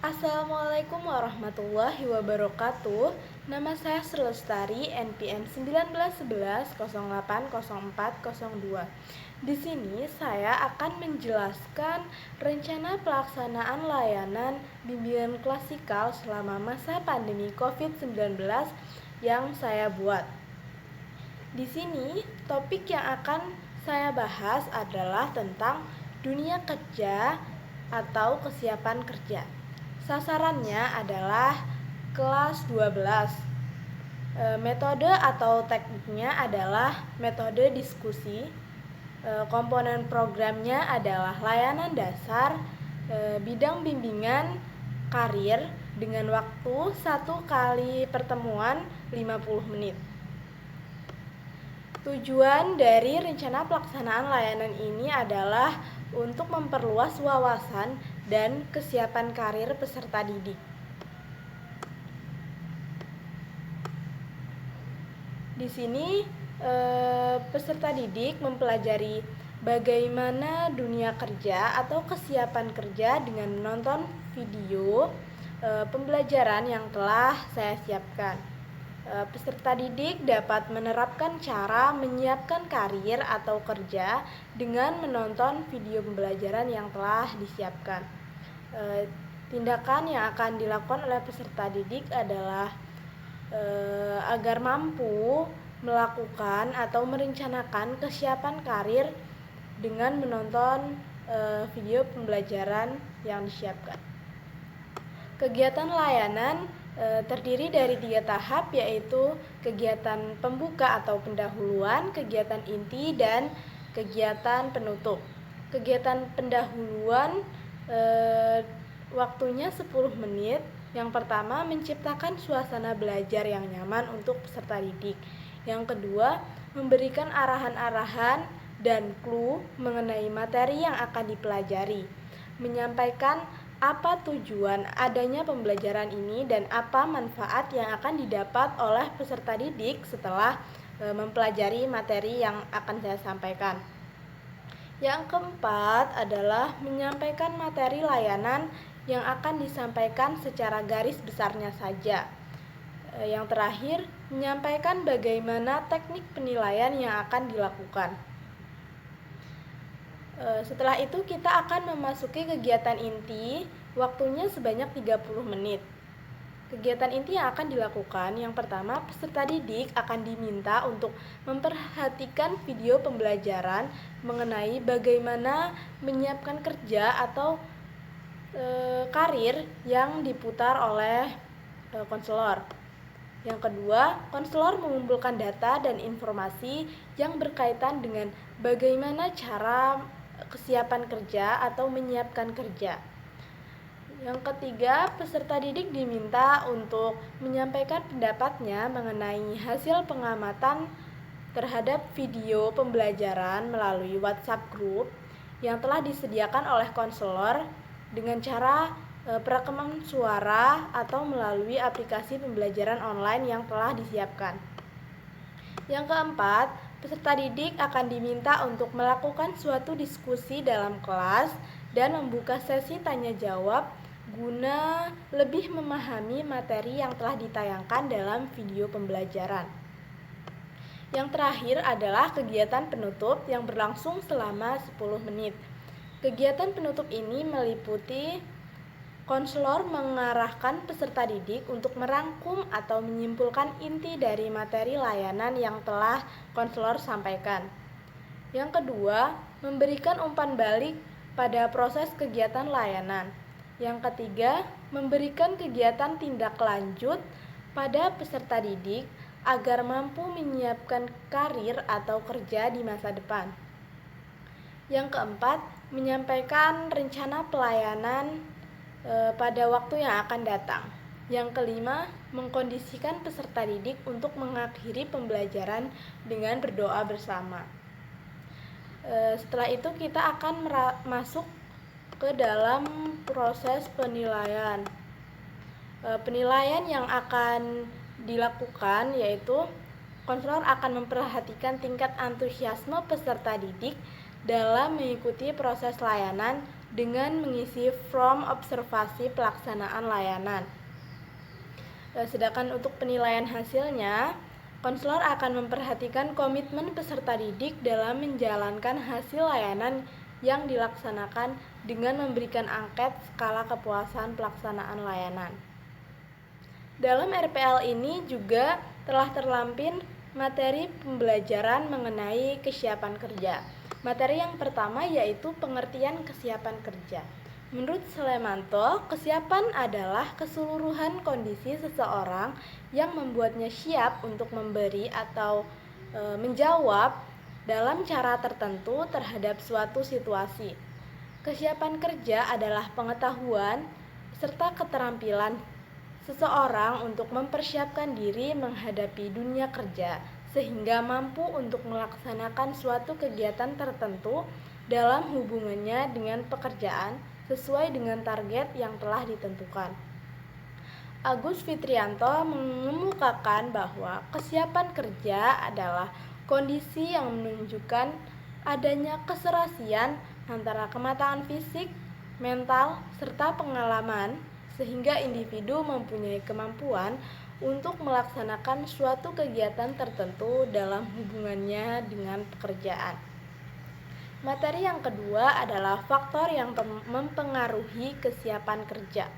Assalamualaikum warahmatullahi wabarakatuh. Nama saya Sri Lestari, NPM 1911080402. Di sini saya akan menjelaskan rencana pelaksanaan layanan bimbingan klasikal selama masa pandemi COVID-19 yang saya buat. Di sini topik yang akan saya bahas adalah tentang dunia kerja atau kesiapan kerja. Sasarannya adalah kelas 12. Metode atau tekniknya adalah metode diskusi. Komponen programnya adalah layanan dasar, bidang bimbingan karir dengan waktu 1 kali pertemuan 50 menit. Tujuan dari rencana pelaksanaan layanan ini adalah untuk memperluas wawasan dan kesiapan karir peserta didik. Di sini peserta didik mempelajari bagaimana dunia kerja atau kesiapan kerja dengan menonton video pembelajaran yang telah saya siapkan. Peserta didik dapat menerapkan cara menyiapkan karir atau kerja dengan menonton video pembelajaran yang telah disiapkan. Tindakan yang akan dilakukan oleh peserta didik adalah agar mampu melakukan atau merencanakan kesiapan karir dengan menonton video pembelajaran yang disiapkan. Kegiatan layanan terdiri dari 3 tahap, yaitu kegiatan pembuka atau pendahuluan, kegiatan inti, dan kegiatan penutup. Kegiatan pendahuluan waktunya 10 menit. Yang pertama, menciptakan suasana belajar yang nyaman untuk peserta didik. Yang kedua, memberikan arahan-arahan dan clue mengenai materi yang akan dipelajari. Menyampaikan apa tujuan adanya pembelajaran ini dan apa manfaat yang akan didapat oleh peserta didik setelah mempelajari materi yang akan saya sampaikan. Yang keempat adalah menyampaikan materi layanan yang akan disampaikan secara garis besarnya saja. Yang terakhir, menyampaikan bagaimana teknik penilaian yang akan dilakukan. Setelah itu kita akan memasuki kegiatan inti, waktunya sebanyak 30 menit. Kegiatan inti yang akan dilakukan, yang pertama, peserta didik akan diminta untuk memperhatikan video pembelajaran mengenai bagaimana menyiapkan kerja atau karir yang diputar oleh konselor. Yang kedua, konselor mengumpulkan data dan informasi yang berkaitan dengan bagaimana cara kesiapan kerja atau menyiapkan kerja. Yang ketiga, peserta didik diminta untuk menyampaikan pendapatnya mengenai hasil pengamatan terhadap video pembelajaran melalui WhatsApp group yang telah disediakan oleh konselor dengan cara perekaman suara atau melalui aplikasi pembelajaran online yang telah disiapkan. Yang keempat, peserta didik akan diminta untuk melakukan suatu diskusi dalam kelas dan membuka sesi tanya jawab guna lebih memahami materi yang telah ditayangkan dalam video pembelajaran. Yang terakhir adalah kegiatan penutup yang berlangsung selama 10 menit. Kegiatan penutup ini meliputi konselor mengarahkan peserta didik untuk merangkum atau menyimpulkan inti dari materi layanan yang telah konselor sampaikan. Yang kedua, memberikan umpan balik pada proses kegiatan layanan. Yang ketiga, memberikan kegiatan tindak lanjut pada peserta didik agar mampu menyiapkan karir atau kerja di masa depan. Yang keempat, menyampaikan rencana pelayanan pada waktu yang akan datang. Yang kelima, mengkondisikan peserta didik untuk mengakhiri pembelajaran dengan berdoa bersama. Setelah itu kita akan masuk ke dalam proses penilaian. Penilaian yang akan dilakukan yaitu konselor akan memperhatikan tingkat antusiasme peserta didik dalam mengikuti proses layanan dengan mengisi form observasi pelaksanaan layanan. Sedangkan untuk penilaian hasilnya, konselor akan memperhatikan komitmen peserta didik dalam menjalankan hasil layanan yang dilaksanakan dengan memberikan angket skala kepuasan pelaksanaan layanan. Dalam RPL ini juga telah terlampir materi pembelajaran mengenai kesiapan kerja. Materi yang pertama yaitu pengertian kesiapan kerja. Menurut Slemanto, kesiapan adalah keseluruhan kondisi seseorang yang membuatnya siap untuk memberi atau menjawab dalam cara tertentu terhadap suatu situasi. Kesiapan kerja adalah pengetahuan serta keterampilan seseorang untuk mempersiapkan diri menghadapi dunia kerja, sehingga mampu untuk melaksanakan suatu kegiatan tertentu dalam hubungannya dengan pekerjaan sesuai dengan target yang telah ditentukan. Agus Fitrianto mengemukakan bahwa kesiapan kerja adalah kondisi yang menunjukkan adanya keserasian antara kematangan fisik, mental, serta pengalaman sehingga individu mempunyai kemampuan untuk melaksanakan suatu kegiatan tertentu dalam hubungannya dengan pekerjaan. Materi yang kedua adalah faktor yang mempengaruhi kesiapan kerja.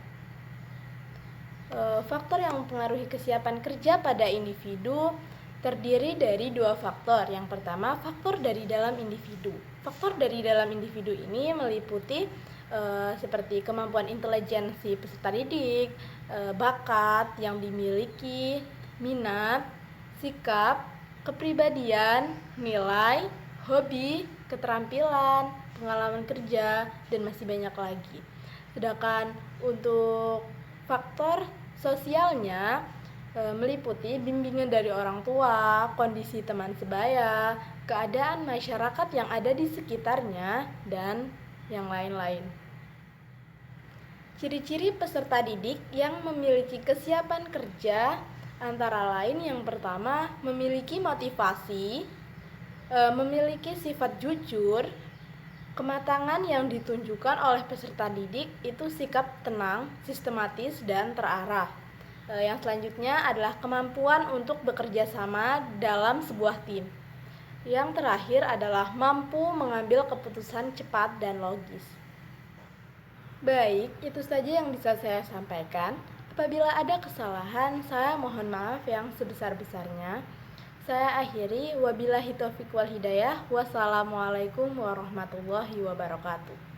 Faktor yang mempengaruhi kesiapan kerja pada individu terdiri dari dua faktor. Yang pertama, faktor dari dalam individu. Faktor dari dalam individu ini meliputi seperti kemampuan intelijensi peserta didik, bakat yang dimiliki, minat, sikap, kepribadian, nilai, hobi, keterampilan, pengalaman kerja, dan masih banyak lagi. Sedangkan untuk faktor sosialnya meliputi bimbingan dari orang tua, kondisi teman sebaya, keadaan masyarakat yang ada di sekitarnya, dan yang lain-lain. Ciri-ciri peserta didik yang memiliki kesiapan kerja antara lain yang pertama, memiliki motivasi, memiliki sifat jujur, kematangan yang ditunjukkan oleh peserta didik itu sikap tenang, sistematis, dan terarah. Yang selanjutnya adalah kemampuan untuk bekerja sama dalam sebuah tim. Yang terakhir adalah mampu mengambil keputusan cepat dan logis. Baik, itu saja yang bisa saya sampaikan. Apabila ada kesalahan, saya mohon maaf yang sebesar-besarnya. Saya akhiri, wabillahi taufiq wal hidayah. Wassalamualaikum warahmatullahi wabarakatuh.